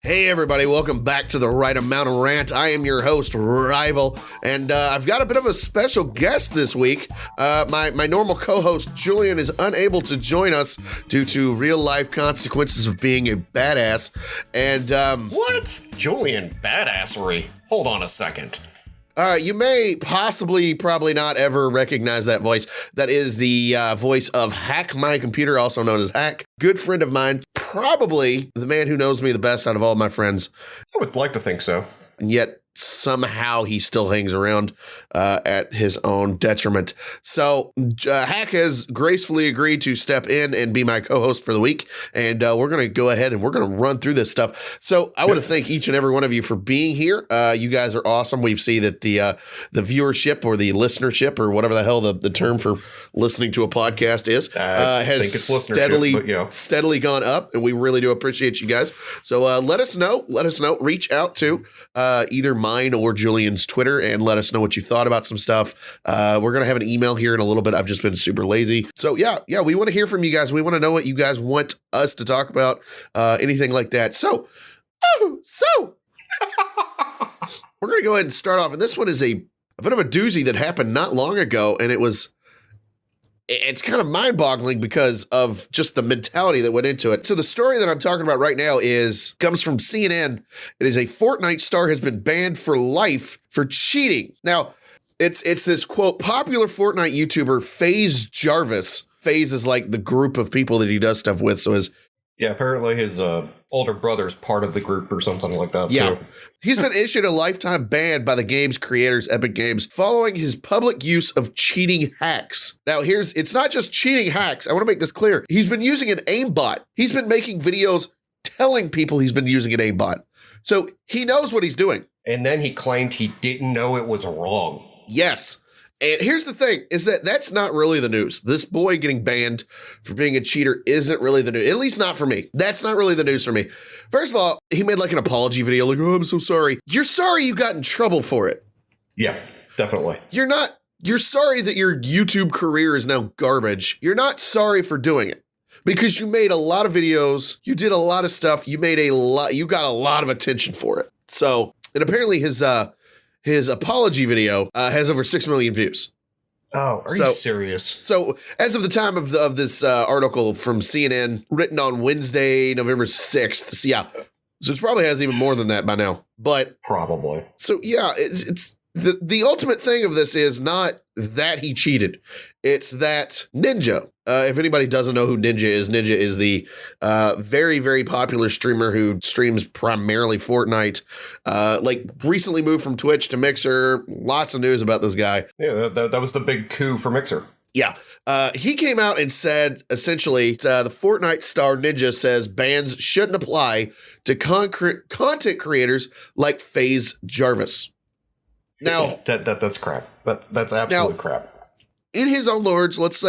Hey everybody, welcome back to the Right Amount of Rant. I am your host, Rival, and I've got a bit of a special guest this week. My normal co-host, Julian, is unable to join us due to real-life consequences of being a badass. And, What? Julian, badassery? Hold on a second. You may probably not ever recognize that voice. That is the voice of Hack My Computer, also known as Hack. Good friend of mine, probably the man who knows me the best out of all of my friends. I would like to think so. And yet somehow he still hangs around at his own detriment. So Hack has gracefully agreed to step in and be my co-host for the week. And we're going to go ahead and we're going to run through this stuff. So I want to thank each and every one of you for being here. You guys are awesome. We see that the viewership or the listenership or whatever the hell the term for listening to a podcast is has steadily gone up. And we really do appreciate you guys. So let us know. Reach out to either mine or Julian's Twitter and let us know what you thought about some stuff. We're going to have an email here in a little bit. I've just been super lazy. So yeah, we want to hear from you guys. We want to know what you guys want us to talk about, anything like that. So we're going to go ahead and start off. And this one is a bit of a doozy that happened not long ago. And it's kind of mind-boggling because of just the mentality that went into it. So the story that I'm talking about right now comes from CNN. It is a Fortnite star has been banned for life for cheating. Now, it's this, quote, popular Fortnite YouTuber, FaZe Jarvis. FaZe is like the group of people that he does stuff with. So apparently his older brother's part of the group or something like that. Yeah. Too. He's been issued a lifetime ban by the game's creators, Epic Games, following his public use of cheating hacks. Now, it's not just cheating hacks. I want to make this clear. He's been using an aimbot. He's been making videos telling people he's been using an aimbot. So he knows what he's doing. And then he claimed he didn't know it was wrong. Yes. And here's the thing, is that's not really the news. This boy getting banned for being a cheater isn't really the news, at least not for me. That's not really the news for me. First of all, he made like an apology video, like, oh, I'm so sorry. You're sorry you got in trouble for it. Yeah, definitely. You're sorry that your YouTube career is now garbage. You're not sorry for doing it because you made a lot of videos. You did a lot of stuff. You got a lot of attention for it. So, and apparently his apology video has over 6 million views. Oh, are you serious? So as of the time of this article from CNN written on Wednesday, November 6th. So yeah, so it probably has even more than that by now, but probably. So yeah, it's the ultimate thing of this is not that he cheated. It's that Ninja. If anybody doesn't know who Ninja is the very, very popular streamer who streams primarily Fortnite. Recently moved from Twitch to Mixer. Lots of news about this guy. Yeah, that was the big coup for Mixer. Yeah. He came out and said, essentially, the Fortnite star Ninja says bans shouldn't apply to content creators like FaZe Jarvis. Now that's crap. That's absolute crap. In his own words, let's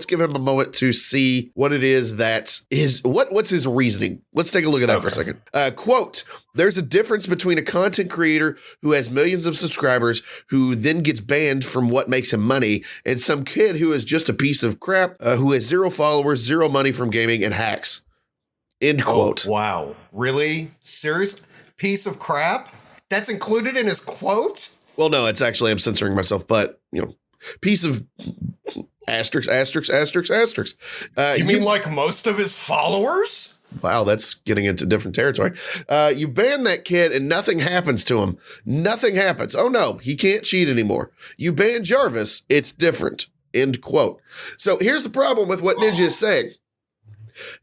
give him a moment to see what it is that is what's his reasoning. Let's take a look at that for a second. Quote, there's a difference between a content creator who has millions of subscribers who then gets banned from what makes him money and some kid who is just a piece of crap who has 0 followers, 0 money from gaming and hacks. End quote. Oh, wow. Really? Serious? Piece of crap? That's included in his quote? Well, no, it's actually, I'm censoring myself, but, piece of asterisk. You mean like most of his followers? Wow, that's getting into different territory. You ban that kid and nothing happens to him. Nothing happens. Oh, no, he can't cheat anymore. You ban Jarvis, it's different. End quote. So here's the problem with what Ninja is saying.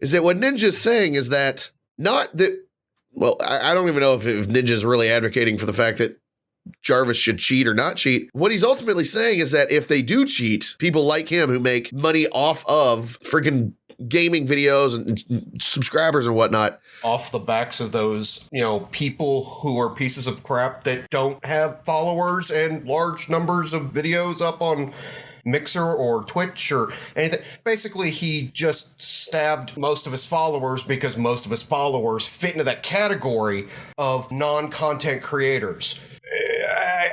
Is that what Ninja is saying is that not that, well, I don't even know if Ninja is really advocating for the fact that Jarvis should cheat or not cheat. What he's ultimately saying is that if they do cheat, people like him who make money off of freaking gaming videos and subscribers and whatnot. Off the backs of those, people who are pieces of crap that don't have followers and large numbers of videos up on Mixer or Twitch or anything. Basically, he just stabbed most of his followers because most of his followers fit into that category of non-content creators.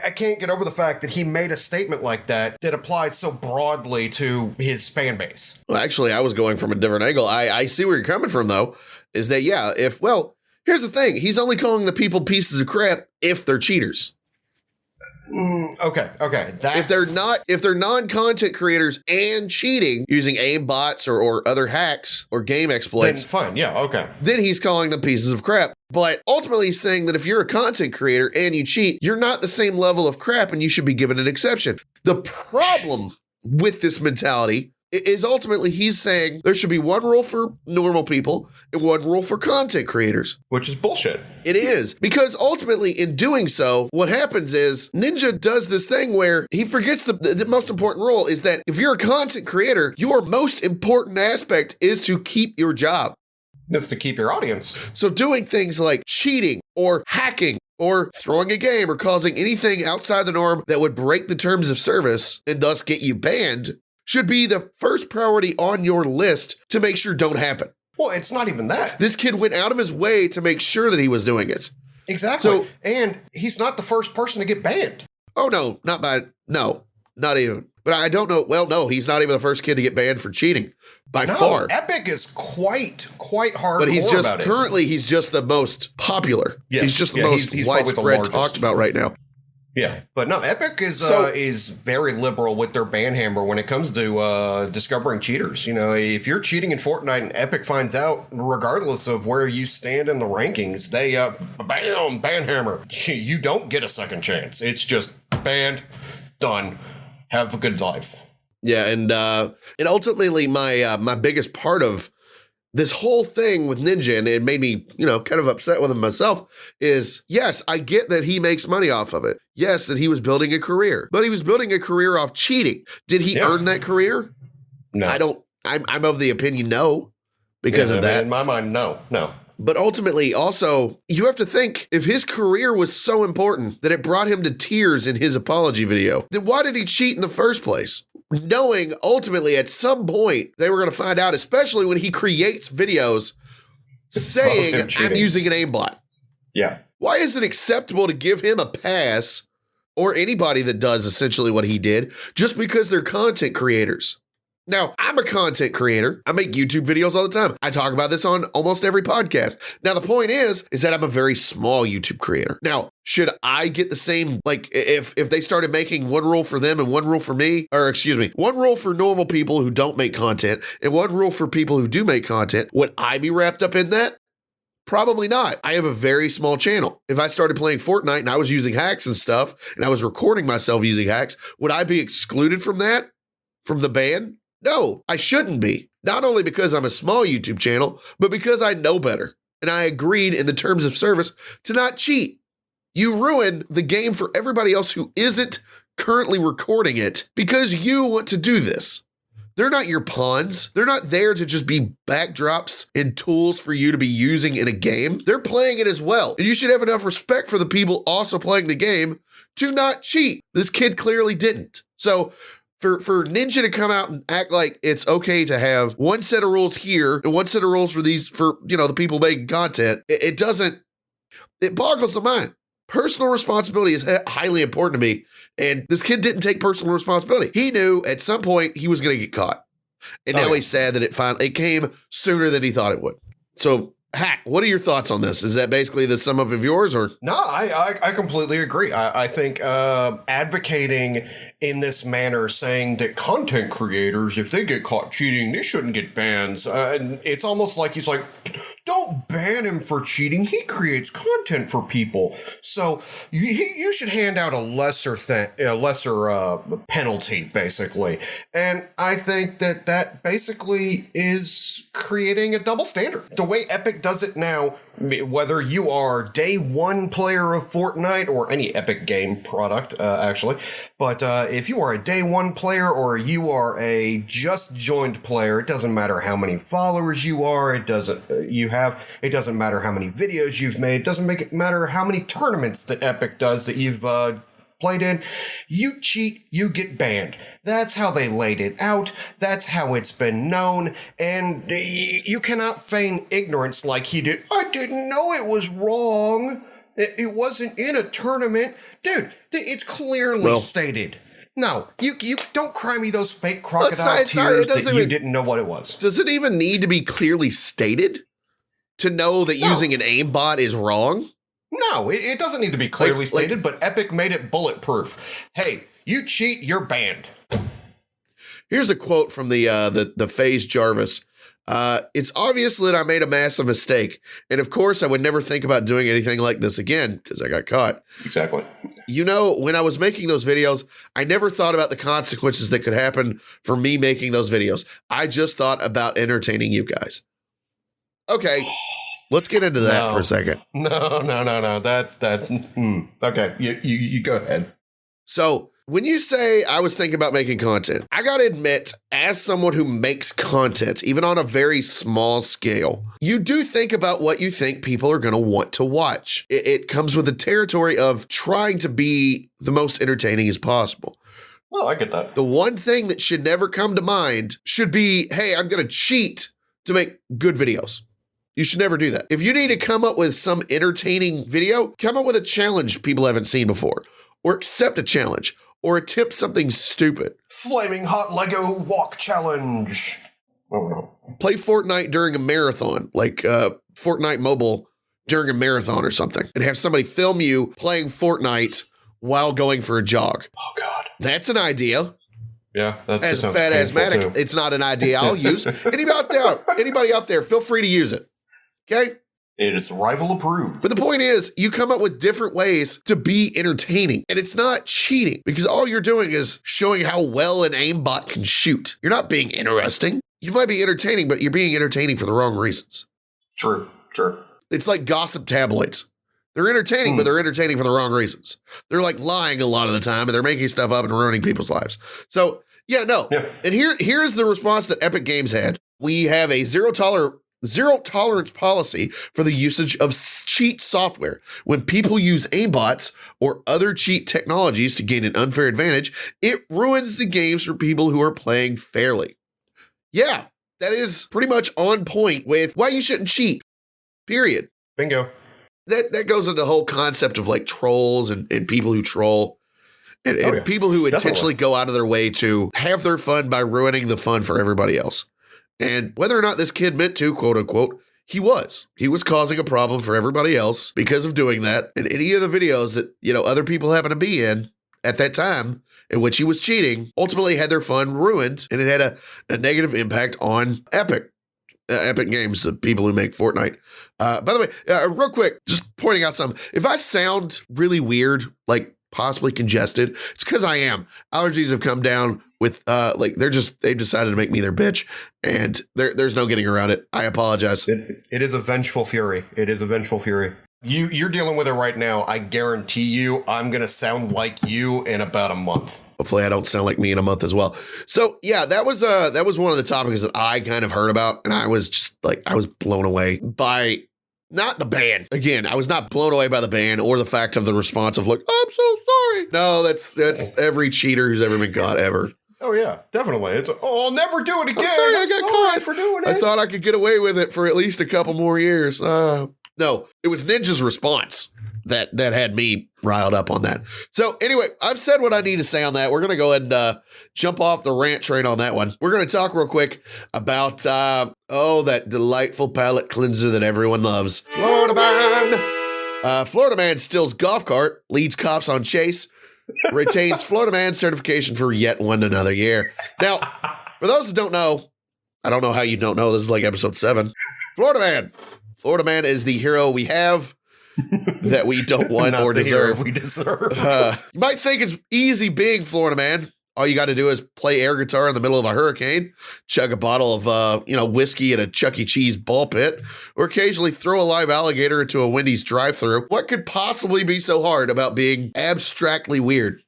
I can't get over the fact that he made a statement like that applies so broadly to his fan base. Well, actually, I was going from a different angle. I see where you're coming from, though, is that, yeah, Here's the thing. He's only calling the people pieces of crap if they're cheaters. Okay. If they're non-content creators and cheating using aim bots or other hacks or game exploits, then fine. Yeah. Okay. then he's calling them pieces of crap. But ultimately he's saying that if you're a content creator and you cheat, you're not the same level of crap and you should be given an exception. The problem with this mentality is ultimately he's saying there should be one rule for normal people and one rule for content creators. Which is bullshit. It is. Because ultimately in doing so, what happens is Ninja does this thing where he forgets the most important rule is that if you're a content creator, your most important aspect is to keep your job. That's to keep your audience. So doing things like cheating or hacking or throwing a game or causing anything outside the norm that would break the terms of service and thus get you banned should be the first priority on your list to make sure don't happen. Well, it's not even that. This kid went out of his way to make sure that he was doing it. Exactly. So, and he's not the first person to get banned. Oh, no, not even. But I don't know. Well, no, he's not even the first kid to get banned for cheating by far. Epic is quite hardcore but he's just about it. Currently, he's just the most popular. Yes. He's just the most he's widespread talked about right now. Yeah, but no, Epic is very liberal with their ban hammer when it comes to discovering cheaters. You know, if you're cheating in Fortnite and Epic finds out, regardless of where you stand in the rankings, they bam, ban hammer. You don't get a second chance. It's just banned, done. Have a good life. Yeah, and ultimately my biggest part of this whole thing with Ninja, and it made me, kind of upset with him myself, is yes, I get that he makes money off of it. Yes, that he was building a career, but he was building a career off cheating. Did he earn that career? No. I'm of the opinion no, because of that. In my mind, no. But ultimately, also, you have to think, if his career was so important that it brought him to tears in his apology video, then why did he cheat in the first place? Knowing ultimately at some point they were going to find out, especially when he creates videos saying, I'm using an aimbot. Yeah. Why is it acceptable to give him a pass, or anybody that does essentially what he did, just because they're content creators? Now, I'm a content creator. I make YouTube videos all the time. I talk about this on almost every podcast. Now, the point is that I'm a very small YouTube creator. Now, should I get the same, like if they started making one rule for them and one rule for me, or excuse me, one rule for normal people who don't make content and one rule for people who do make content, would I be wrapped up in that? Probably not. I have a very small channel. If I started playing Fortnite and I was using hacks and stuff and I was recording myself using hacks, would I be excluded from that? From the ban? No, I shouldn't be. Not only because I'm a small YouTube channel, but because I know better. And I agreed in the terms of service to not cheat. You ruin the game for everybody else who isn't currently recording it because you want to do this. They're not your pawns. They're not there to just be backdrops and tools for you to be using in a game. They're playing it as well. And you should have enough respect for the people also playing the game to not cheat. This kid clearly didn't. So for Ninja to come out and act like it's okay to have one set of rules here and one set of rules for the people making content, it boggles the mind. Personal responsibility is highly important to me. And this kid didn't take personal responsibility. He knew at some point he was going to get caught. And now he's sad that it came sooner than he thought it would. So, Hack, what are your thoughts on this? Is that basically the sum up of yours, or? No, I completely agree. I think advocating in this manner, saying that content creators, if they get caught cheating, they shouldn't get bans. And it's almost like he's like, don't ban him for cheating. He creates content for people. So you should hand out a lesser penalty, basically. And I think that basically is creating a double standard. The way Epic does it now, whether you are day one player of Fortnite or any Epic game product, actually, but if you are a day one player or you are a just joined player, it doesn't matter how many followers you are, it doesn't matter how many videos you've made, it doesn't matter how many tournaments that Epic does that you've played in. You cheat, you get banned. That's how they laid it out. That's how it's been known. And you cannot feign ignorance like he did. I didn't know it was wrong. It wasn't in a tournament. Dude, it's clearly stated. No, you don't cry me those fake crocodile tears that you didn't know what it was. Does it even need to be clearly stated to know that using an aimbot is wrong? No, it doesn't need to be clearly stated, but Epic made it bulletproof. Hey, you cheat, you're banned. Here's a quote from the FaZe Jarvis. It's obvious that I made a massive mistake. And of course, I would never think about doing anything like this again because I got caught. Exactly. You know, when I was making those videos, I never thought about the consequences that could happen for me making those videos. I just thought about entertaining you guys. Okay. Let's get into that for a second. No. That's that. Okay, you go ahead. So when you say I was thinking about making content, I got to admit, as someone who makes content, even on a very small scale, you do think about what you think people are going to want to watch. It comes with the territory of trying to be the most entertaining as possible. Well, I get that. The one thing that should never come to mind should be, hey, I'm going to cheat to make good videos. You should never do that. If you need to come up with some entertaining video, come up with a challenge people haven't seen before, or accept a challenge, or attempt something stupid. Flaming hot Lego walk challenge. Oh, no. Play Fortnite during a marathon, like Fortnite mobile during a marathon or something, and have somebody film you playing Fortnite while going for a jog. Oh, God. That's an idea. Yeah, that's as a fat asthmatic, it's not an idea I'll use. Anybody out there, feel free to use it. Okay? It is rival approved. But the point is, you come up with different ways to be entertaining. And it's not cheating because all you're doing is showing how well an aimbot can shoot. You're not being interesting. You might be entertaining, but you're being entertaining for the wrong reasons. True. It's like gossip tabloids. They're entertaining, but they're entertaining for the wrong reasons. They're like lying a lot of the time and they're making stuff up and ruining people's lives. So, yeah. And here's the response that Epic Games had. We have a zero tolerance policy for the usage of cheat software. When people use aimbots or other cheat technologies to gain an unfair advantage, it ruins the games for people who are playing fairly. Yeah, that is pretty much on point with why you shouldn't cheat, period. Bingo. That goes into the whole concept of like trolls and people who troll and people who intentionally go out of their way to have their fun by ruining the fun for everybody else. And whether or not this kid meant to, quote unquote, he was causing a problem for everybody else because of doing that. And any of the videos that, other people happen to be in at that time in which he was cheating ultimately had their fun ruined. And it had a negative impact on Epic Games, the people who make Fortnite. By the way, real quick, just pointing out something. If I sound really weird, like possibly congested, it's because I am. Allergies have come down with they've decided to make me their bitch, and there's no getting around it. I apologize. It is a vengeful fury. You're dealing with it right now. I guarantee you I'm going to sound like you in about a month. Hopefully I don't sound like me in a month as well. So yeah, that was one of the topics that I kind of heard about, and I was just I was blown away by not the ban. Again, I was not blown away by the ban or the fact of the response of like, I'm so sorry. No, that's every cheater who's ever been caught ever. Oh yeah, definitely. I'll never do it again. I'm sorry caught for doing it. I thought I could get away with it for at least a couple more years. No, it was Ninja's response that had me riled up on that. So anyway, I've said what I need to say on that. We're going to go ahead and jump off the rant train on that one. We're going to talk real quick about, that delightful palate cleanser that everyone loves. Florida Man. Florida Man steals golf cart, leads cops on chase, retains Florida Man certification for yet another year. Now, for those that don't know, I don't know how you don't know. This is like episode 7. Florida Man. Florida Man is the hero we have that we don't want or deserve. We deserve. You might think it's easy being Florida Man. All you got to do is play air guitar in the middle of a hurricane, chug a bottle of whiskey at a Chuck E. Cheese ball pit, or occasionally throw a live alligator into a Wendy's drive-thru. What could possibly be so hard about being abstractly weird?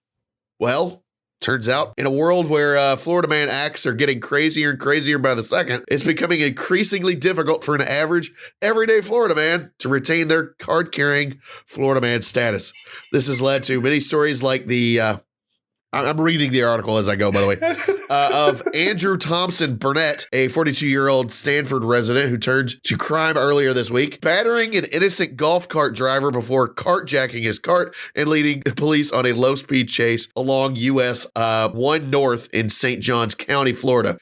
Well, turns out, in a world where Florida Man acts are getting crazier and crazier by the second, it's becoming increasingly difficult for an average, everyday Florida Man to retain their card-carrying Florida Man status. This has led to many stories like the... I'm reading the article as I go, by the way, of Andrew Thompson Burnett, a 42-year-old Stanford resident who turned to crime earlier this week, battering an innocent golf cart driver before carjacking his cart and leading police on a low-speed chase along US 1 North in St. Johns County, Florida.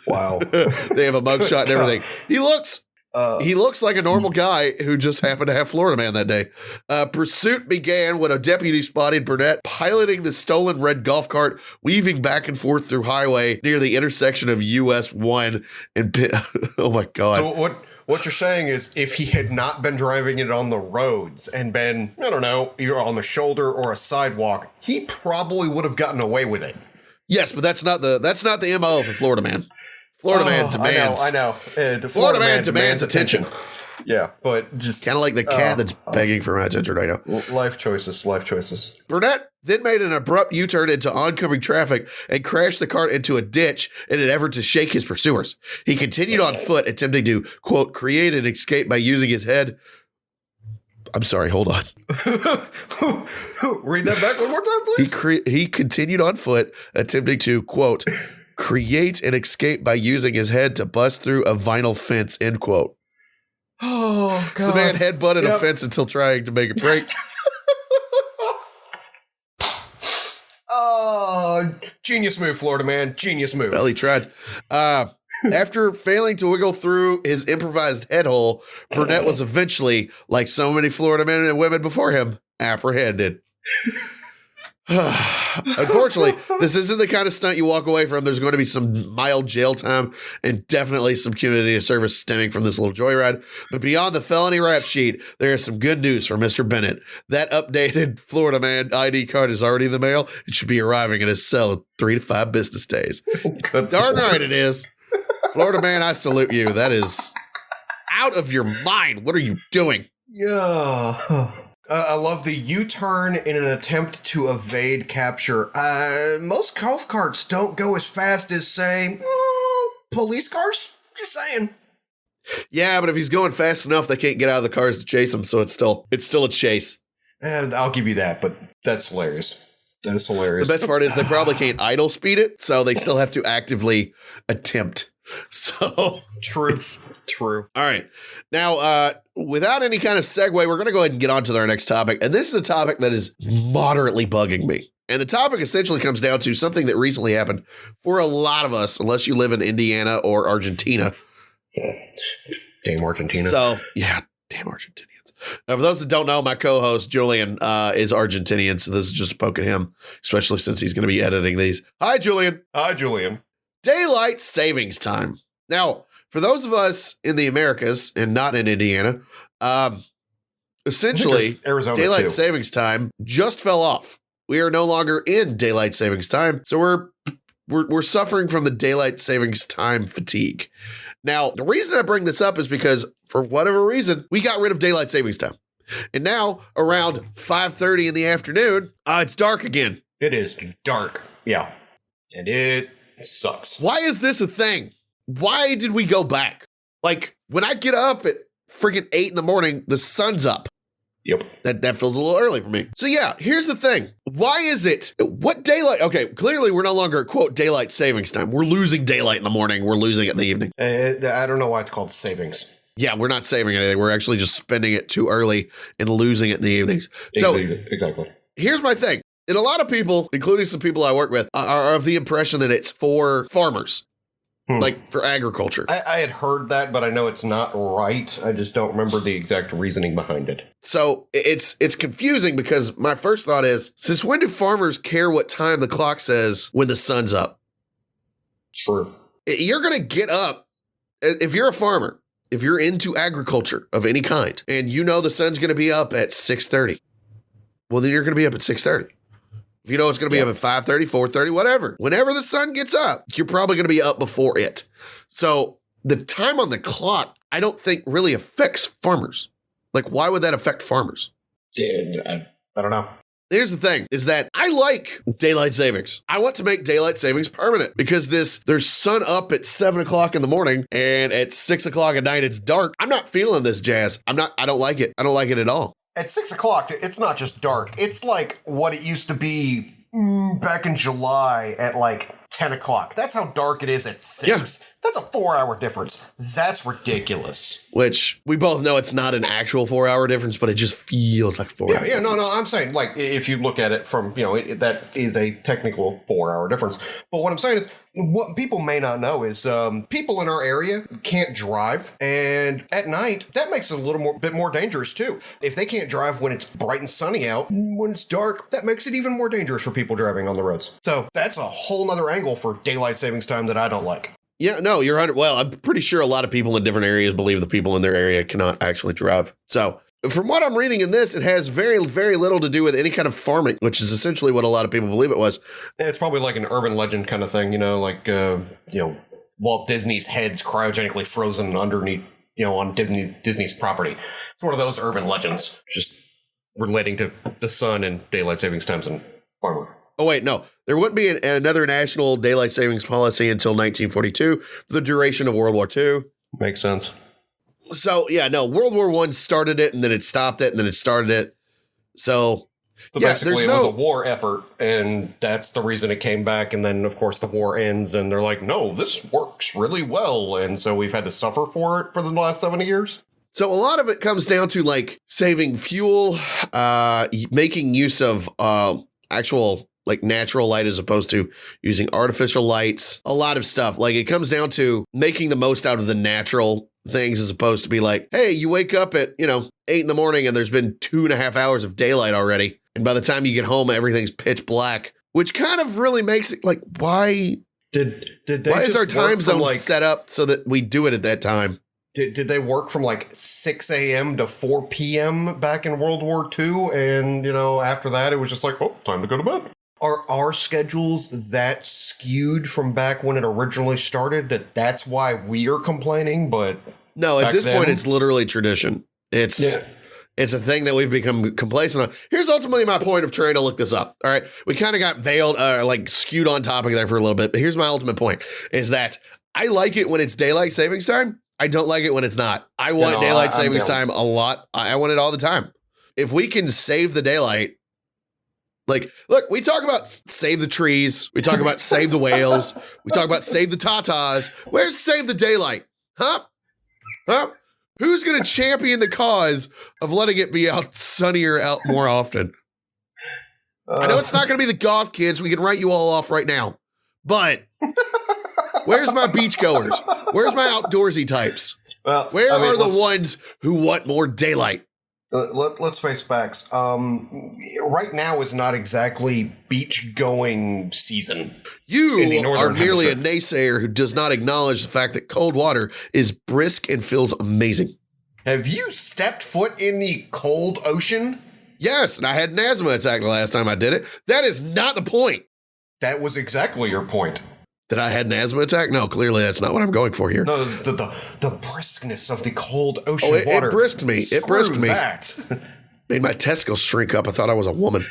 Wow. They have a mugshot and everything. He looks He looks like a normal guy who just happened to have Florida Man that day. Pursuit began when a deputy spotted Burnett piloting the stolen red golf cart, weaving back and forth through highway near the intersection of US 1 and oh my God. So what you're saying is if he had not been driving it on the roads and been, I don't know, either on the shoulder or a sidewalk, he probably would have gotten away with it. Yes, but that's not the MO for Florida Man. Florida Man demands. I know. The Florida Man demands attention. Yeah, but just kind of like the cat that's begging for my attention right now. Life choices. Burnett then made an abrupt U-turn into oncoming traffic and crashed the cart into a ditch in an effort to shake his pursuers. He continued on foot, attempting to, quote, create an escape by using his head. I'm sorry, hold on. Read that back one more time, please. He continued on foot, attempting to, quote, create an escape by using his head to bust through a vinyl fence, end quote. Oh, God. The man headbutted a fence until trying to make it break. Oh, genius move, Florida Man. Genius move. Well, he tried. After failing to wiggle through his improvised head hole, Burnett was eventually, like so many Florida men and women before him, apprehended. Unfortunately, this isn't the kind of stunt you walk away from. There's going to be some mild jail time and definitely some community service stemming from this little joyride. But beyond the felony rap sheet, there is some good news for Mr. Bennett. That updated Florida Man ID card is already in the mail. It should be arriving in his cell in 3 to 5 business days. Darn right it is. Florida Man, I salute you. That is out of your mind. What are you doing? Yeah. I love the U-turn in an attempt to evade capture. Most golf carts don't go as fast as, say, police cars. Just saying. Yeah, but if he's going fast enough, they can't get out of the cars to chase him, so it's still a chase. And I'll give you that, but that's hilarious. That is hilarious. The best part is they probably can't idle speed it, so they still have to actively attempt. So true. All right. Now, without any kind of segue, we're going to go ahead and get on to our next topic. And this is a topic that is moderately bugging me. And the topic essentially comes down to something that recently happened for a lot of us, unless you live in Indiana or Argentina. Damn Argentina. So, yeah, damn Argentinians. Now, for those that don't know, my co-host, Julian, is Argentinian. So this is just a poke at him, especially since he's going to be editing these. Hi, Julian. Hi, Julian. Daylight savings time. Now, for those of us in the Americas and not in Indiana, essentially, daylight savings time just fell off. We are no longer in daylight savings time, so we're suffering from the daylight savings time fatigue. Now, the reason I bring this up is because for whatever reason, we got rid of daylight savings time, and now around 5:30 in the afternoon, it's dark again. It is dark, yeah, and it sucks. Why is this a thing? Why did we go back? Like, when I get up at freaking 8 in the morning, the sun's up. Yep. That feels a little early for me. So yeah, here's the thing. Why is it? What daylight? Okay, clearly we're no longer, quote, daylight savings time. We're losing daylight in the morning. We're losing it in the evening. I don't know why it's called savings. Yeah, we're not saving anything. We're actually just spending it too early and losing it in the evenings. So exactly. Here's my thing. And a lot of people, including some people I work with, are of the impression that it's for farmers, like for agriculture. I had heard that, but I know it's not right. I just don't remember the exact reasoning behind it. So it's confusing because my first thought is, since when do farmers care what time the clock says when the sun's up? True. You're going to get up, if you're a farmer, if you're into agriculture of any kind, and you know the sun's going to be up at 6:30, well, then you're going to be up at 6:30. If you know it's going to be up at 5:30, 4:30, whatever. Whenever the sun gets up, you're probably going to be up before it. So the time on the clock, I don't think really affects farmers. Like, why would that affect farmers? I don't know. Here's the thing, is that I like daylight savings. I want to make daylight savings permanent because there's sun up at 7 o'clock in the morning and at 6 o'clock at night, it's dark. I'm not feeling this jazz. I don't like it. I don't like it at all. At 6 o'clock, it's not just dark. It's like what it used to be back in July at like 10 o'clock. That's how dark it is at 6. Yeah. That's a 4-hour difference. That's ridiculous. Which we both know it's not an actual 4-hour difference, but it just feels like 4 hours. Yeah, no, I'm saying, like, if you look at it from, that is a technical 4-hour difference. But what I'm saying is, what people may not know is people in our area can't drive, and at night, that makes it a bit more dangerous, too. If they can't drive when it's bright and sunny out, when it's dark, that makes it even more dangerous for people driving on the roads. So that's a whole nother angle for daylight savings time that I don't like. Yeah, no, you're right. Well, I'm pretty sure a lot of people in different areas believe the people in their area cannot actually drive. So from what I'm reading in this, it has very, very little to do with any kind of farming, which is essentially what a lot of people believe it was. It's probably like an urban legend kind of thing, like, Walt Disney's head's cryogenically frozen underneath, on Disney's property. It's one of those urban legends, just relating to the sun and daylight savings times and farming. Oh, wait, no. There wouldn't be another national daylight savings policy until 1942 for the duration of World War II. Makes sense. So, yeah, no, World War I started it, and then it stopped it, and then it started it. So basically, it was a war effort, and that's the reason it came back. And then, of course, the war ends, and they're like, no, this works really well. And so we've had to suffer for it for the last 70 years. So a lot of it comes down to, like, saving fuel, making use of actual like natural light as opposed to using artificial lights, a lot of stuff. Like it comes down to making the most out of the natural things as opposed to be like, hey, you wake up at, 8 in the morning and there's been 2.5 hours of daylight already. And by the time you get home, everything's pitch black, which kind of really makes it like, why is our time zone set up so that we do it at that time? Did they work from like 6 a.m. to 4 p.m. back in World War II? And, after that, it was just like, oh, time to go to bed. Are our schedules that skewed from back when it originally started that's why we are complaining? But no, at this point, it's literally tradition. It's a thing that we've become complacent on. Here's ultimately my point of trying to look this up. All right. We kind of got veiled, skewed on topic there for a little bit. But here's my ultimate point is that I like it when it's daylight savings time. I don't like it when it's not. I want daylight savings time a lot. I want it all the time. If we can save the daylight, like, look, we talk about save the trees. We talk about save the whales. We talk about save the tatas. Where's save the daylight? Huh? Who's going to champion the cause of letting it be out sunnier out more often? I know it's not going to be the goth kids. We can write you all off right now. But where's my beachgoers? Where's my outdoorsy types? Where are the ones who want more daylight? Let's face facts. Right now is not exactly beach-going season. You are merely a naysayer who does not acknowledge the fact that cold water is brisk and feels amazing. Have you stepped foot in the cold ocean? Yes, and I had an asthma attack the last time I did it. That is not the point. That was exactly your point. That I had an asthma attack? No, clearly that's not what I'm going for here. No, the briskness of the cold ocean water. It brisked me. Screw it brisked me. That. Made my testicles shrink up. I thought I was a woman.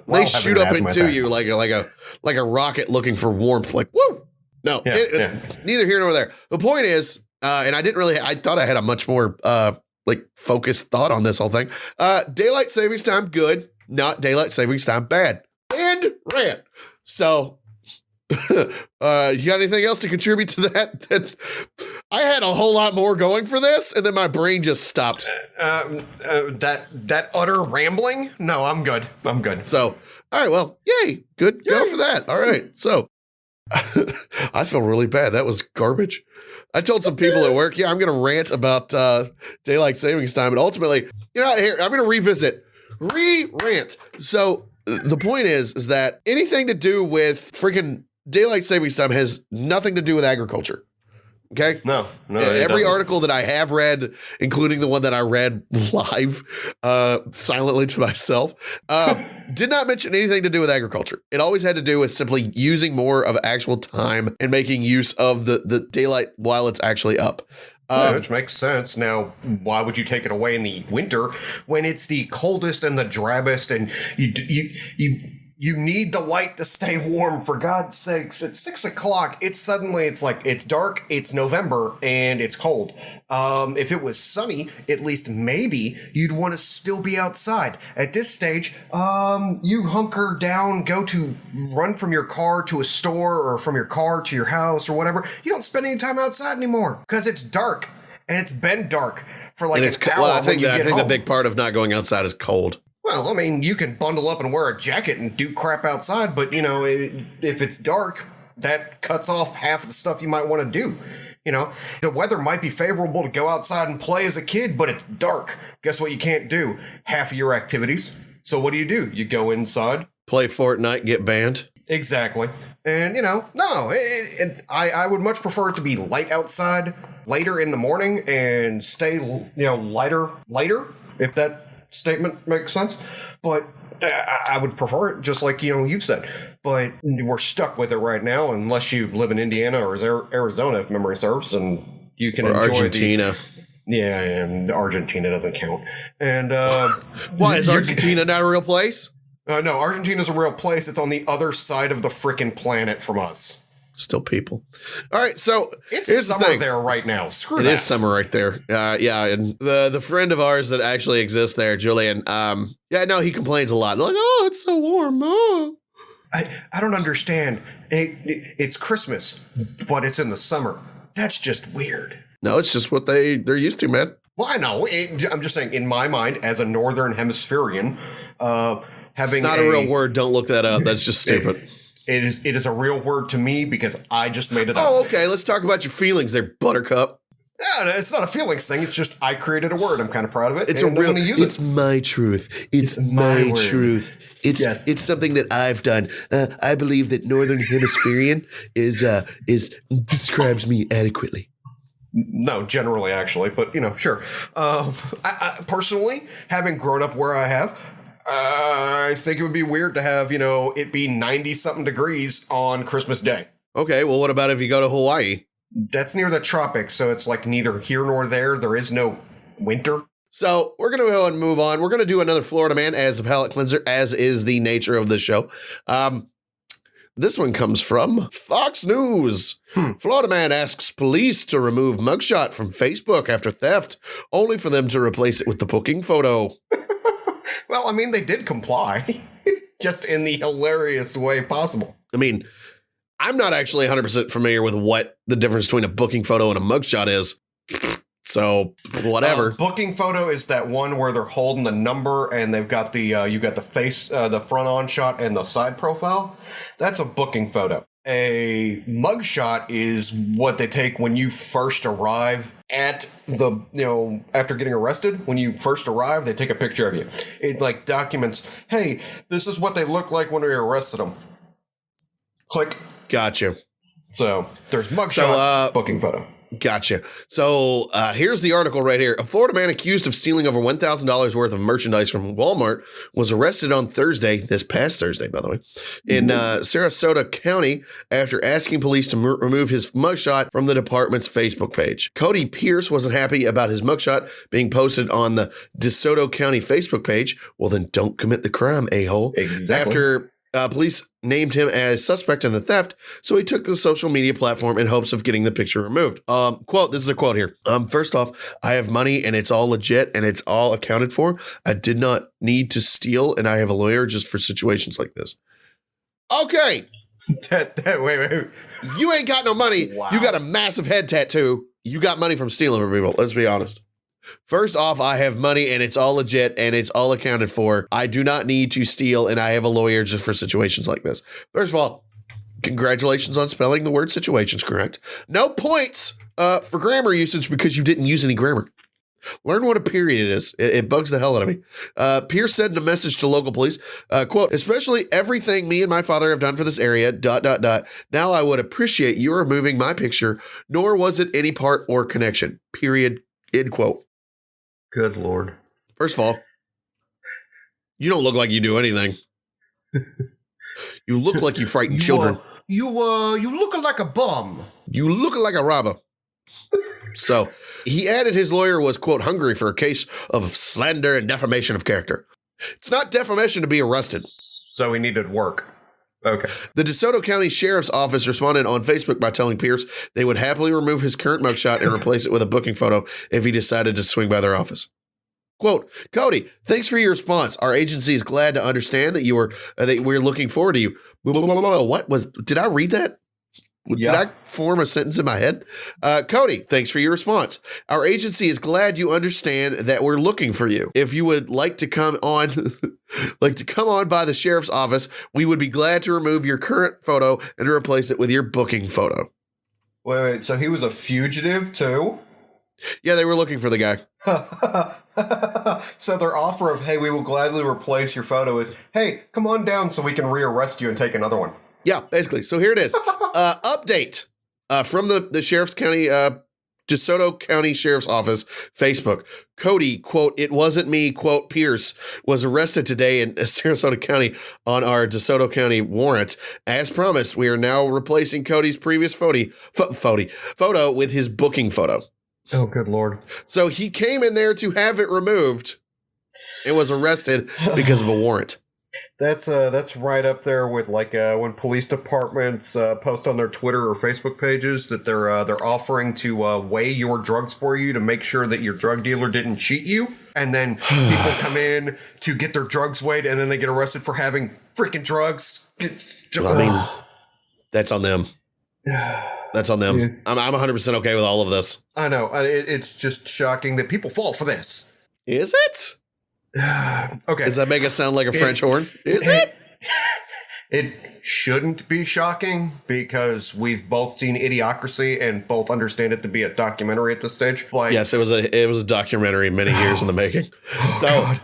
They shoot up into you like a rocket looking for warmth. Like, woo! No, neither here nor there. The point is, and I thought I had a much more focused thought on this whole thing. Daylight savings time, good. Not daylight savings time, bad. And rant. So, you got anything else to contribute to that? I had a whole lot more going for this, and then my brain just stopped. That utter rambling? No, I'm good. So, all right, well, yay. Good. Go for that. All right. So, I feel really bad. That was garbage. I told some people at work, I'm going to rant about daylight savings time. And ultimately, here, I'm going to revisit. Rant. So, the point is that anything to do with freaking daylight savings time has nothing to do with agriculture. Okay? No. Every article that I have read, including the one that I read live, silently to myself, did not mention anything to do with agriculture. It always had to do with simply using more of actual time and making use of the daylight while it's actually up. Which makes sense. Now, why would you take it away in the winter when it's the coldest and the drabbest, and You need the light to stay warm, for God's sakes. It's 6 o'clock. It's like, it's dark, it's November, and it's cold. If it was sunny, at least maybe you'd want to still be outside. At this stage, you hunker down, run from your car to a store, or from your car to your house, or whatever. You don't spend any time outside anymore, because it's dark, and it's been dark for like an hour. Well, I think the big part of not going outside is cold. Well, I mean, you can bundle up and wear a jacket and do crap outside, but, if it's dark, that cuts off half of the stuff you might want to do. The weather might be favorable to go outside and play as a kid, but it's dark. Guess what you can't do? Half of your activities. So what do? You go inside. Play Fortnite, get banned. Exactly. And, I would much prefer it to be light outside later in the morning and stay, lighter, if that statement makes sense, but I would prefer it just like you've said, but we're stuck with it right now unless you live in Indiana or Arizona, if memory serves, and you can enjoy Argentina. And Argentina doesn't count. And why is Argentina not a real place? No, Argentina's a real place. It's on the other side of the frickin' planet from us. Still people. All right, so it's summer there right now. Screw that. It is summer right there. Yeah, and the friend of ours that actually exists there, Julian, he complains a lot. Like, oh, it's so warm. Oh. I don't understand. It's Christmas, but it's in the summer. That's just weird. No, it's just what they're used to, man. Well, I know. I'm just saying, in my mind, as a Northern Hemispherian, having it's not a real word. Don't look that up. That's just stupid. It is a real word to me because I just made it up. Oh, okay. Let's talk about your feelings there, Buttercup. Yeah, it's not a feelings thing. It's just I created a word. I'm kind of proud of it. It's It's my truth. It's my truth. It's something that I've done. I believe that Northern Hemispherian is describes me adequately. No, generally, actually, but sure. I personally, having grown up where I have, I think it would be weird to have, it be 90-something degrees on Christmas Day. Okay, well, what about if you go to Hawaii? That's near the tropics, so it's like neither here nor there. There is no winter. So we're going to go and move on. We're going to do another Florida man as a palate cleanser, as is the nature of the show. This one comes from Fox News. Florida man asks police to remove mugshot from Facebook after theft, only for them to replace it with the booking photo. Well, I mean, they did comply, just in the hilarious way possible. I mean, I'm not actually 100% familiar with what the difference between a booking photo and a mugshot is. So whatever. Booking photo is that one where they're holding the number and they've got you got the face, the front on shot and the side profile. That's a booking photo. A mugshot is what they take when you first arrive at the, after getting arrested. When you first arrive, they take a picture of you. It like documents, hey, this is what they look like when we arrested them. Click. Gotcha. So there's mugshot, booking photo. Gotcha. So here's the article right here. A Florida man accused of stealing over $1,000 worth of merchandise from Walmart was arrested on Thursday, this past Thursday, by the way, in Sarasota County after asking police to remove his mugshot from the department's Facebook page. Cody Pierce wasn't happy about his mugshot being posted on the DeSoto County Facebook page. Well, then don't commit the crime, a-hole. Exactly. After police named him as suspect in the theft, so he took the social media platform in hopes of getting the picture removed. Quote, this is a quote here. First off, I have money and it's all legit and it's all accounted for. I did not need to steal and I have a lawyer just for situations like this. Okay. Wait. You ain't got no money. Wow. You got a massive head tattoo. You got money from stealing from people. Let's be honest. First off, I have money and it's all legit and it's all accounted for. I do not need to steal and I have a lawyer just for situations like this. First of all, congratulations on spelling the word situations correct. No points for grammar usage because you didn't use any grammar. Learn what a period is. It bugs the hell out of me. Pierce said in a message to local police, quote, especially everything me and my father have done for this area, ... Now I would appreciate you removing my picture, nor was it any part or connection, period, end quote. Good Lord. First of all, you don't look like you do anything. You look like you frighten children. You look like a bum. You look like a robber. So he added his lawyer was, quote, hungry for a case of slander and defamation of character. It's not defamation to be arrested. So he needed work. Okay. The DeSoto County Sheriff's Office responded on Facebook by telling Pierce they would happily remove his current mugshot and replace it with a booking photo if he decided to swing by their office. Quote, Cody, thanks for your response. Our agency is glad to understand that we're looking forward to you. Blah, blah, blah, blah. What was, did I read that? Did I form a sentence in my head? Cody, thanks for your response. Our agency is glad you understand that we're looking for you. If you would like to come on, by the sheriff's office, we would be glad to remove your current photo and replace it with your booking photo. Wait. So he was a fugitive too? Yeah, they were looking for the guy. So their offer of, hey, we will gladly replace your photo is, hey, come on down so we can rearrest you and take another one. Yeah, basically. So here it is. Update from the Sheriff's County, DeSoto County Sheriff's Office, Facebook. Cody, quote, it wasn't me, quote, Pierce, was arrested today in Sarasota County on our DeSoto County warrant. As promised, we are now replacing Cody's previous photo with his booking photo. Oh, good Lord. So he came in there to have it removed and was arrested because of a warrant. That's right up there with like when police departments post on their Twitter or Facebook pages that they're offering to weigh your drugs for you to make sure that your drug dealer didn't cheat you, and then people come in to get their drugs weighed and then they get arrested for having freaking drugs. I mean, that's on them. That's on them. Yeah. I'm 100% okay with all of this. I know. It's just shocking that people fall for this. Is it? Okay. Does that make it sound like a French horn? Is it? It shouldn't be shocking because we've both seen Idiocracy and both understand it to be a documentary at this stage. Like, yes, it was a documentary many years in the making. So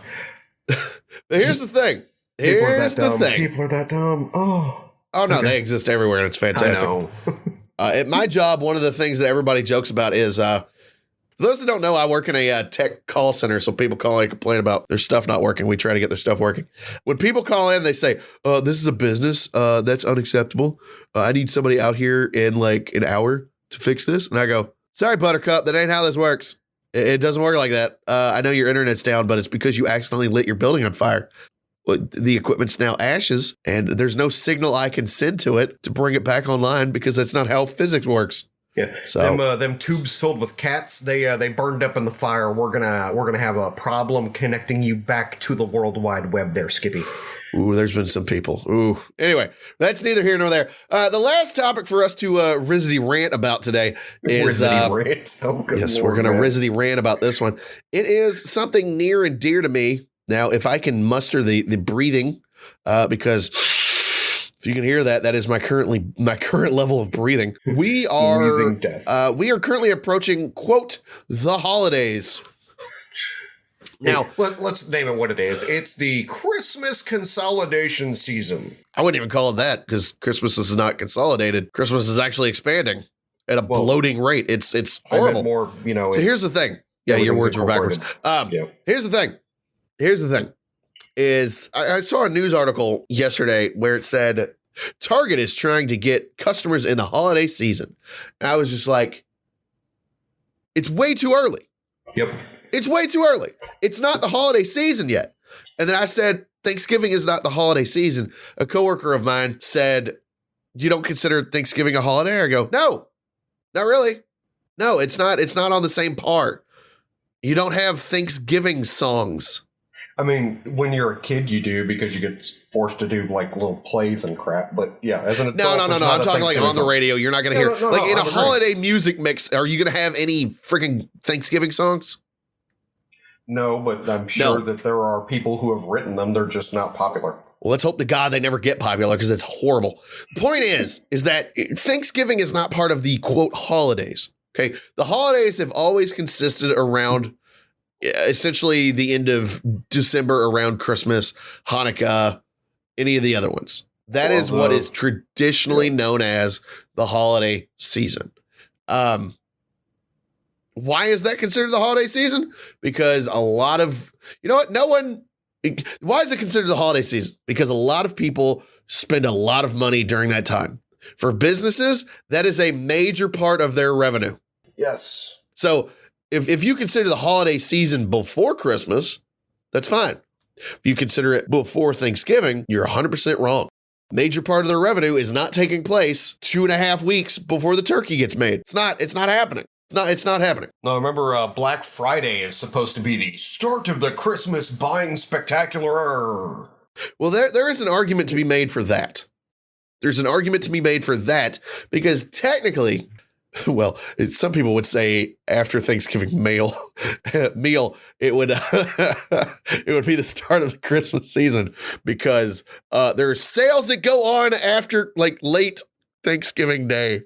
here's the thing. Here's the thing. People are that dumb. Oh no, okay. They exist everywhere and it's fantastic. I know. At my job, one of the things that everybody jokes about is for those that don't know, I work in a tech call center, so people call and complain about their stuff not working. We try to get their stuff working. When people call in, they say, this is a business. That's unacceptable. I need somebody out here in like an hour to fix this. And I go, sorry, Buttercup, that ain't how this works. It doesn't work like that. I know your internet's down, but it's because you accidentally lit your building on fire. The equipment's now ashes, and there's no signal I can send to it to bring it back online because that's not how physics works. Yeah, so them tubes filled with cats, they burned up in the fire. We're gonna have a problem connecting you back to the World Wide Web there, Skippy. Ooh, there's been some people. Ooh. Anyway, that's neither here nor there. The last topic for us to Rizzity rant about today is rant. Oh, good yes, Lord, we're gonna Rizzity rant about this one. It is something near and dear to me. Now, if I can muster the breathing, because if you can hear that, that is my current level of breathing. We are currently approaching, quote, the holidays. Now, let's name it what it is. It's the Christmas consolidation season. I wouldn't even call it that because Christmas is not consolidated. Christmas is actually expanding at a bloating rate. It's horrible. More, so here's the thing. Yeah, your words were backwards. Here's the thing. Is I saw a news article yesterday where it said Target is trying to get customers in the holiday season. And I was just like, it's way too early. Yep. It's way too early. It's not the holiday season yet. And then I said, Thanksgiving is not the holiday season. A coworker of mine said, you don't consider Thanksgiving a holiday? I go, no, not really. No, it's not. It's not on the same par. You don't have Thanksgiving songs. I mean, when you're a kid, you do because you get forced to do like little plays and crap. But yeah, as an adult, no. I'm talking like on the radio. You're not going to hear in a holiday music mix. Are you going to have any freaking Thanksgiving songs? No, but I'm sure that there are people who have written them. They're just not popular. Well, let's hope to God they never get popular because it's horrible. The point is that Thanksgiving is not part of the quote holidays. Okay, the holidays have always consisted around essentially the end of December, around Christmas, Hanukkah, any of the other ones. That is what is traditionally known as the holiday season. Why is that considered the holiday season? Because a lot of, why is it considered the holiday season? Because a lot of people spend a lot of money during that time. For businesses, that is a major part of their revenue. Yes. So if you consider the holiday season before Christmas, that's fine. If you consider it before Thanksgiving, you're 100% wrong. Major part of their revenue is not taking place 2.5 weeks before the turkey gets made. It's not happening. It's not happening. No, remember Black Friday is supposed to be the start of the Christmas buying spectacular. Well, there is an argument to be made for that. There's an argument to be made for that because technically, well, some people would say after Thanksgiving meal, it would it would be the start of the Christmas season because there are sales that go on after like late Thanksgiving Day.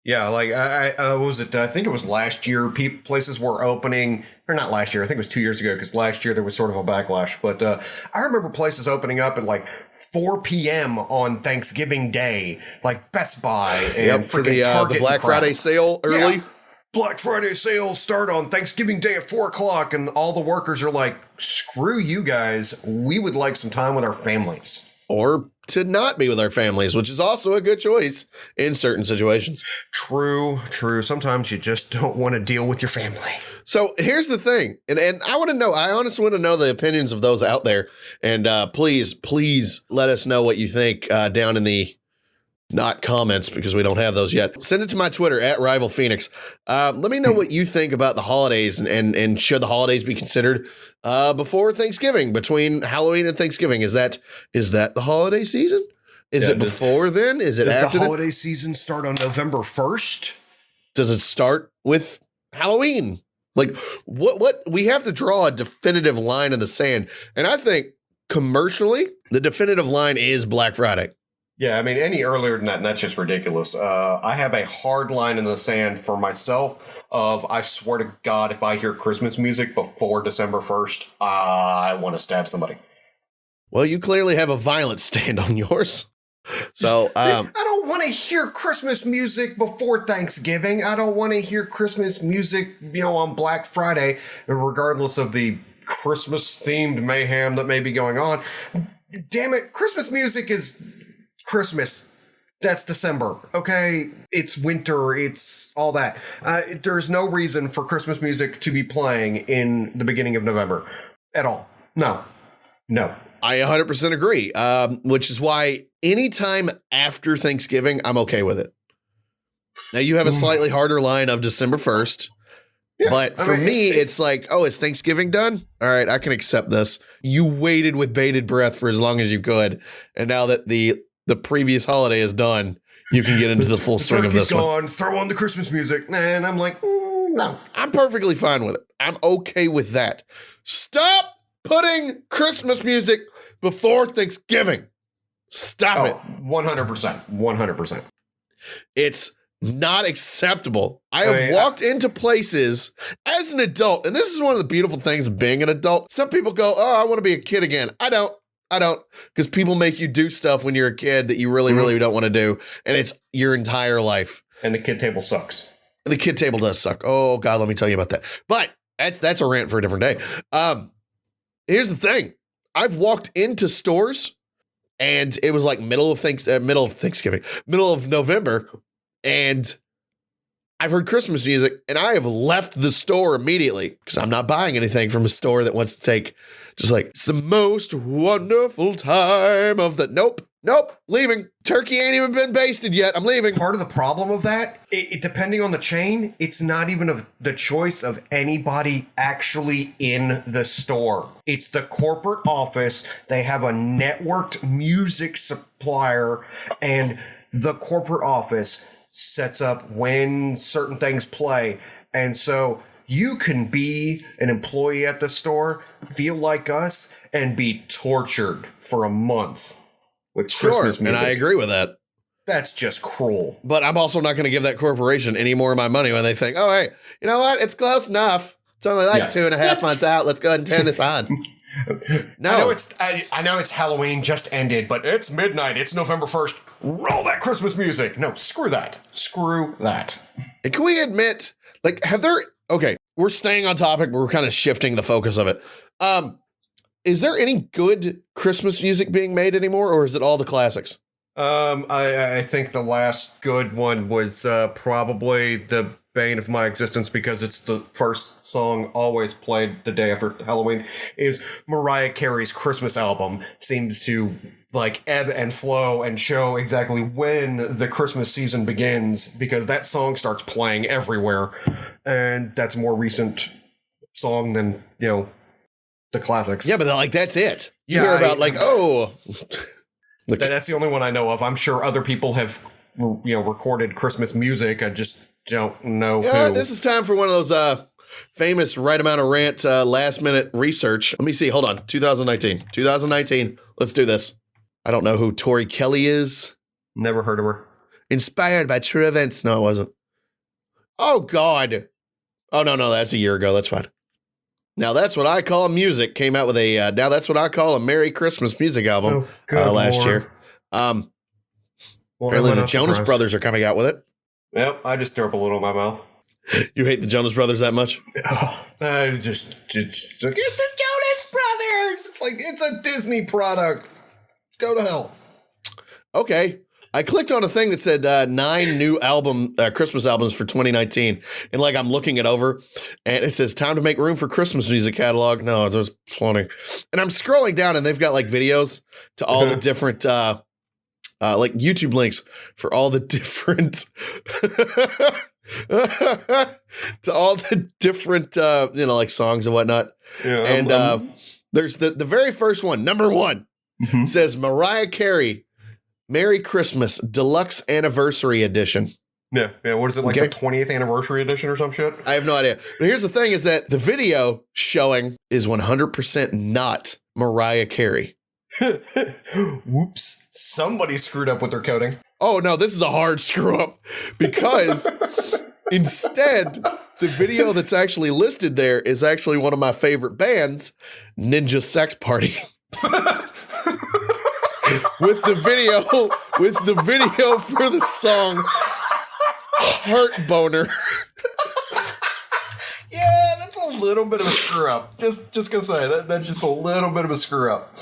Yeah, like what was it? I think it was last year. Places were opening, or not last year. I think it was 2 years ago because last year there was sort of a backlash. But I remember places opening up at like 4 p.m. on Thanksgiving Day, like Best Buy and for the Black Friday sale early. Yeah. Black Friday sales start on Thanksgiving Day at 4 o'clock, and all the workers are like, "Screw you guys! We would like some time with our families." Or to not be with our families, which is also a good choice in certain situations. True. Sometimes you just don't want to deal with your family. So here's the thing, and I want to know, I honestly want to know the opinions of those out there, and please let us know what you think down in the not comments because we don't have those yet. Send it to my Twitter at Rival Phoenix. Let me know what you think about the holidays and should the holidays be considered before Thanksgiving, between Halloween and Thanksgiving. Is that the holiday season? Is it before then? Is it after? Does the holiday season start on November 1st? Does it start with Halloween? Like what we have to draw a definitive line in the sand. And I think commercially, the definitive line is Black Friday. Yeah, I mean, any earlier than that, and that's just ridiculous. I have a hard line in the sand for myself of, I swear to God, if I hear Christmas music before December 1st, I want to stab somebody. Well, you clearly have a violent stand on yours. So I don't want to hear Christmas music before Thanksgiving. I don't want to hear Christmas music, on Black Friday, regardless of the Christmas-themed mayhem that may be going on. Damn it, Christmas music is Christmas. That's December, okay? It's winter, it's all that. There's no reason for Christmas music to be playing in the beginning of November at all. No. I 100% agree, which is why anytime after Thanksgiving, I'm okay with it. Now, you have a slightly harder line of December 1st, but for me, it's like, oh, is Thanksgiving done? All right, I can accept this. You waited with bated breath for as long as you could, and now that the previous holiday is done, you can get into the full swing of this one. Throw on the Christmas music. And I'm like, no. I'm perfectly fine with it. I'm okay with that. Stop putting Christmas music before Thanksgiving. Stop it. 100%. It's not acceptable. I have walked into places as an adult, and this is one of the beautiful things of being an adult. Some people go, oh, I want to be a kid again. I don't, because people make you do stuff when you're a kid that you really, really don't want to do, and it's your entire life. And the kid table sucks. The kid table does suck. Oh, God, let me tell you about that. But that's a rant for a different day. Here's the thing. I've walked into stores, and it was like middle of November, and I've heard Christmas music, and I have left the store immediately because I'm not buying anything from a store that wants to take just like, it's the most wonderful time of the, nope, leaving. Turkey ain't even been basted yet. I'm leaving. Part of the problem of that, depending on the chain, it's not even of the choice of anybody actually in the store. It's the corporate office. They have a networked music supplier, and the corporate office sets up when certain things play. And so you can be an employee at the store, feel like us, and be tortured for a month with Christmas music. And I agree with that. That's just cruel. But I'm also not going to give that corporation any more of my money when they think, oh, hey, you know what? It's close enough. It's only like 2.5 months out. Let's go ahead and turn this on. No, I know it's Halloween just ended, but it's midnight. It's November 1st. Roll that Christmas music. No, screw that. And can we admit, like, okay, we're staying on topic, but we're kind of shifting the focus of it. Is there any good Christmas music being made anymore, or is it all the classics? I think the last good one was probably the bane of my existence because it's the first song always played the day after Halloween, is Mariah Carey's Christmas album seems to like ebb and flow and show exactly when the Christmas season begins because that song starts playing everywhere. And that's a more recent song than, the classics. Yeah, but like that's it. You hear about that's the only one I know of. I'm sure other people have, recorded Christmas music. I just don't know who. This is time for one of those famous right amount of rant last minute research. Let me see. Hold on. 2019. Let's do this. I don't know who Tori Kelly is. Never heard of her. Inspired by true events. No, it wasn't. Oh, God. Oh, no, that's a year ago. That's fine. Now That's What I Call Music came out with a Now That's What I Call a Merry Christmas music album last year. Apparently the Jonas Brothers are coming out with it. Yep, I just threw up a little in my mouth. You hate the Jonas Brothers that much? It's the Jonas Brothers! It's like, it's a Disney product. Go to hell. Okay. I clicked on a thing that said 9 new Christmas albums for 2019. And I'm looking it over and it says time to make room for Christmas music catalog. No, it's just funny. And I'm scrolling down and they've got videos to all the different YouTube links for all the different to all the different songs and whatnot. Yeah, and there's the very first one, number 1, says Mariah Carey Merry Christmas Deluxe Anniversary Edition. Yeah. What is it, the 20th anniversary edition or some shit? I have no idea. But here's the thing is that the video showing is 100% not Mariah Carey. Whoops. Somebody screwed up with their coding. Oh, no, this is a hard screw up because instead, the video that's actually listed there is actually one of my favorite bands, Ninja Sex Party. with the video for the song Heart Boner. Yeah, that's a little bit of a screw up. Just gonna say that's just a little bit of a screw up.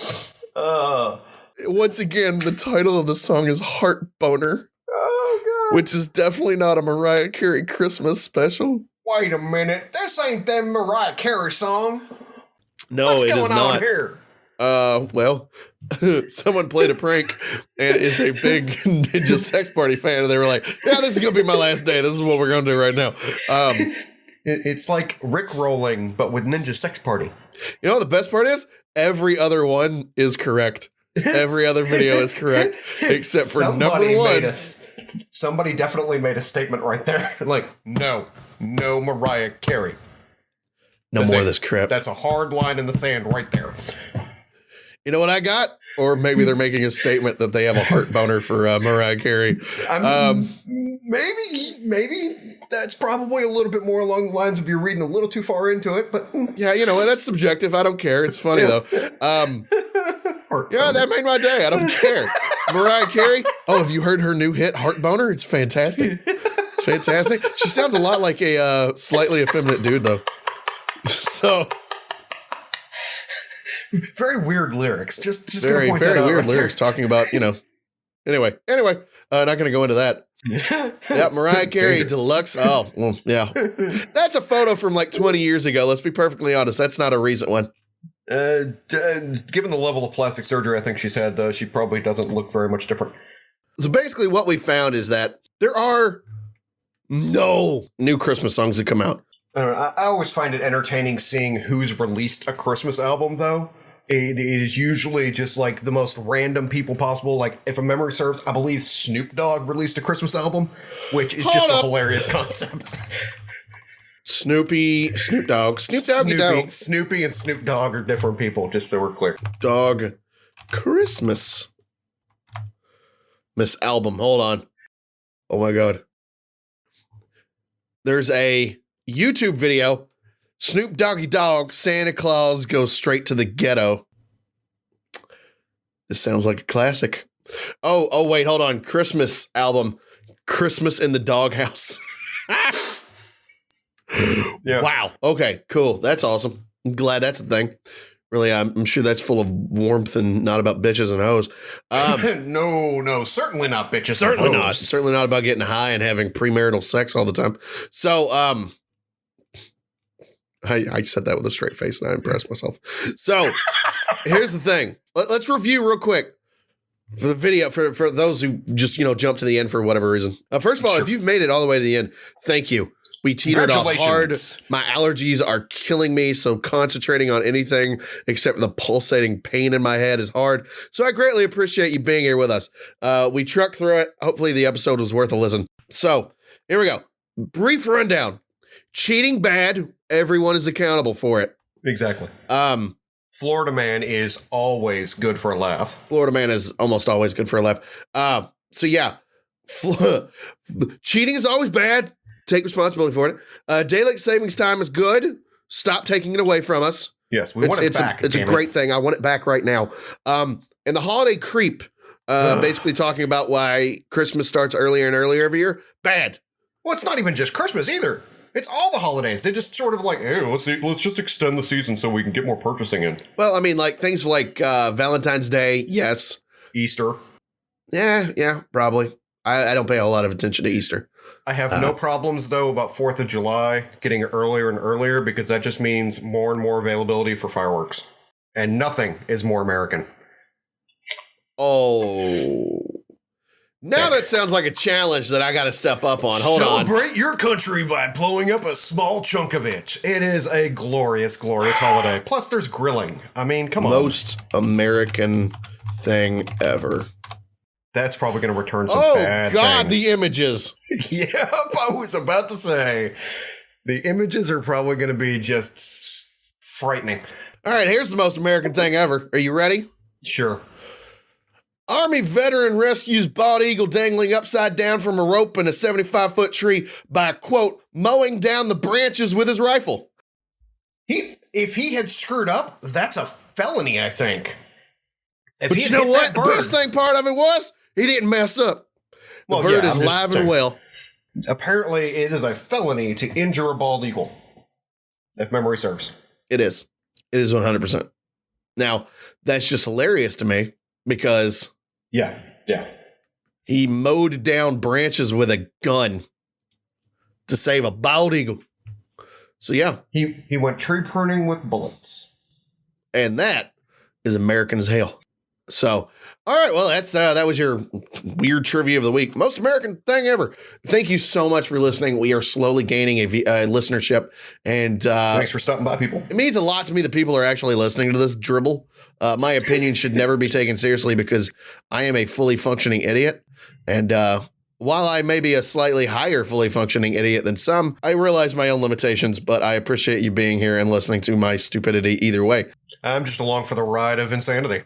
Once again, the title of the song is Heart Boner. Oh god. Which is definitely not a Mariah Carey Christmas special. Wait a minute. This ain't that Mariah Carey song. No, What's it is going not. On here? Well, someone played a prank and is a big Ninja Sex Party fan, and they were like, yeah, this is going to be my last day. This is what we're going to do right now. It's like Rick-rolling, but with Ninja Sex Party. You know what the best part is? Every other one is correct. Every other video is correct, except for number 1. Somebody definitely made a statement right there. No Mariah Carey. No more of this crap. That's a hard line in the sand right there. You know what I got? Or maybe they're making a statement that they have a heart boner for Mariah Carey. Maybe that's probably a little bit more along the lines of you're reading a little too far into it. But yeah, that's subjective. I don't care. It's funny though. Yeah, that made my day. I don't care. Mariah Carey. Oh, have you heard her new hit, Heart Boner? It's fantastic. It's fantastic. She sounds a lot like a slightly effeminate dude though. So. Very weird lyrics. Just very, gonna point very that out weird right lyrics there. Talking about, Anyway, not going to go into that. Yeah, Mariah Carey Deluxe. Oh, well, yeah. That's a photo from 20 years ago. Let's be perfectly honest. That's not a recent one. Given the level of plastic surgery I think she's had, she probably doesn't look very much different. So basically what we found is that there are no new Christmas songs that come out. I don't know. I always find it entertaining seeing who's released a Christmas album, though. It is usually just the most random people possible. If a memory serves, I believe Snoop Dogg released a Christmas album, which is a hilarious concept. Snoop Dogg. Snoopy and Snoop Dogg are different people, just so we're clear. Dog Christmas. Miss album. Hold on. Oh my God. There's a YouTube video, Snoop Doggy Dogg, Santa Claus goes straight to the ghetto. This sounds like a classic. Oh, wait, hold on. Christmas album, Christmas in the Doghouse. Yeah. Wow. Okay, cool. That's awesome. I'm glad that's a thing. Really, I'm sure that's full of warmth and not about bitches and hoes. No, certainly not bitches. Certainly and not. hoes. Certainly not about getting high and having premarital sex all the time. So, I said that with a straight face and I impressed myself. So, here's the thing. Let's review real quick for the video for those who just, jump to the end for whatever reason. First of all, if you've made it all the way to the end, thank you. We teetered off hard. My allergies are killing me, so concentrating on anything except the pulsating pain in my head is hard. So I greatly appreciate you being here with us. We trucked through it. Hopefully the episode was worth a listen. So here we go. Brief rundown. Cheating bad. Everyone is accountable for it. Exactly. Florida man is always good for a laugh. Florida man is almost always good for a laugh. So yeah, cheating is always bad. Take responsibility for it. Daylight savings time is good. Stop taking it away from us. Yes, we want it back. It's a great thing. I want it back right now. And the holiday creep, basically talking about why Christmas starts earlier and earlier every year. Bad. Well, it's not even just Christmas either. It's all the holidays. They just sort of like, hey, let's just extend the season so we can get more purchasing in. Well, I mean, like things like Valentine's Day, yes. Easter. Yeah, probably. I don't pay a whole lot of attention to Easter. I have no problems, though, about 4th of July getting earlier and earlier because that just means more and more availability for fireworks. And nothing is more American. Oh. Now that sounds like a challenge that I got to step up on. Hold on. Celebrate your country by blowing up a small chunk of it. It is a glorious, glorious holiday. Plus, there's grilling. I mean, come on. Most American thing ever. That's probably going to return some bad things. Oh, God, the images. Yep, I was about to say. The images are probably going to be just frightening. All right, here's the most American thing ever. Are you ready? Sure. Army veteran rescues bald eagle dangling upside down from a rope in a 75-foot tree by, quote, mowing down the branches with his rifle. If he had screwed up, that's a felony, I think. But you know what? The best thing part of it was he didn't mess up. The bird is alive and well. Apparently, it is a felony to injure a bald eagle, if memory serves. It is. It is 100%. Now, that's just hilarious to me because... Yeah. He mowed down branches with a gun to save a bald eagle. So, yeah. He went tree pruning with bullets. And that is American as hell. So, all right, well, that was your weird trivia of the week. Most American thing ever. Thank you so much for listening. We are slowly gaining a listenership. And thanks for stopping by, people. It means a lot to me that people are actually listening to this dribble. My opinion should never be taken seriously because I am a fully functioning idiot. And while I may be a slightly higher fully functioning idiot than some, I realize my own limitations, but I appreciate you being here and listening to my stupidity either way. I'm just along for the ride of insanity.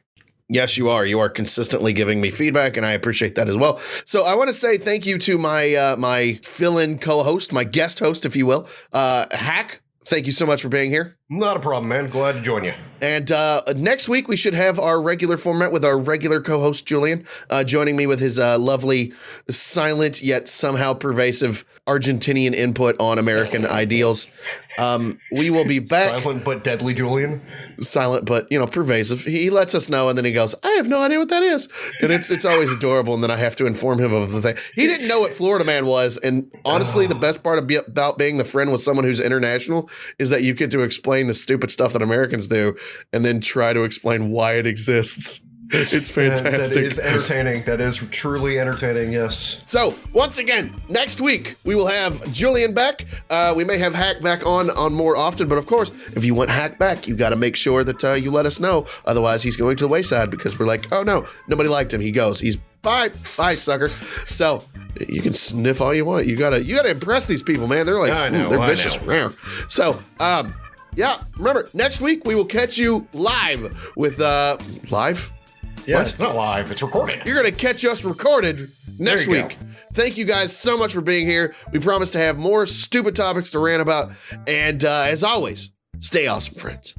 Yes, you are. You are consistently giving me feedback, and I appreciate that as well. So I want to say thank you to my my fill-in co-host, my guest host, if you will, Hack. Thank you so much for being here. Not a problem, man. Glad to join you. And next week, we should have our regular format with our regular co-host, Julian, joining me with his lovely, silent, yet somehow pervasive Argentinian input on American ideals. We will be back. Silent but deadly, Julian. Silent but, pervasive. He lets us know, and then he goes, I have no idea what that is. And it's always adorable, and then I have to inform him of the thing. He didn't know what Florida Man was, and honestly, the best part about being the friend with someone who's international is that you get to explain the stupid stuff that Americans do and then try to explain why it exists. It's fantastic. That is entertaining. That is truly entertaining, yes. So, once again, next week, we will have Julian back. We may have Hack back on more often, but of course, if you want Hack back, you got to make sure that you let us know. Otherwise, he's going to the wayside because we're like, oh no, nobody liked him. He goes. He's bye, sucker. So, you can sniff all you want. You gotta impress these people, man. They're like, they're vicious. So, yeah, remember, next week, we will catch you live with, live? Yeah, what? It's not live. It's recorded. You're going to catch us recorded next week. Go. Thank you guys so much for being here. We promise to have more stupid topics to rant about. And as always, stay awesome, friends.